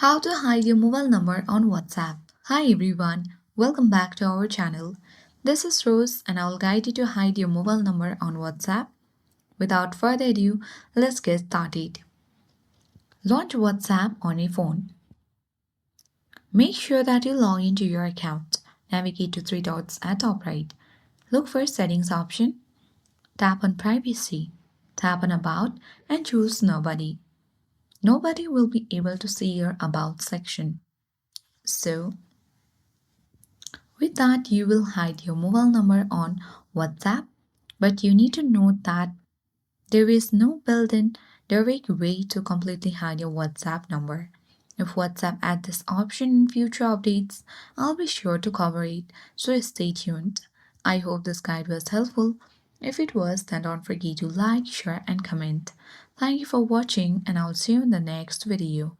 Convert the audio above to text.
How to hide your mobile number on WhatsApp. Hi everyone, welcome back to our channel. This is Rose and I will guide you to hide your mobile number on WhatsApp. Without further ado, let's get started. Launch WhatsApp on your phone. Make sure that you log into your account. Navigate to three dots at top right. Look for Settings option. Tap on Privacy. Tap on About and choose Nobody. Nobody will be able to see your About section. So, with that, you will hide your mobile number on WhatsApp, but you need to note that there is no built-in direct way to completely hide your WhatsApp number. If WhatsApp adds this option in future updates, I'll be sure to cover it, so stay tuned. I hope this guide was helpful. If it was, then don't forget to like, share, and comment. Thank you for watching, and I'll see you in the next video.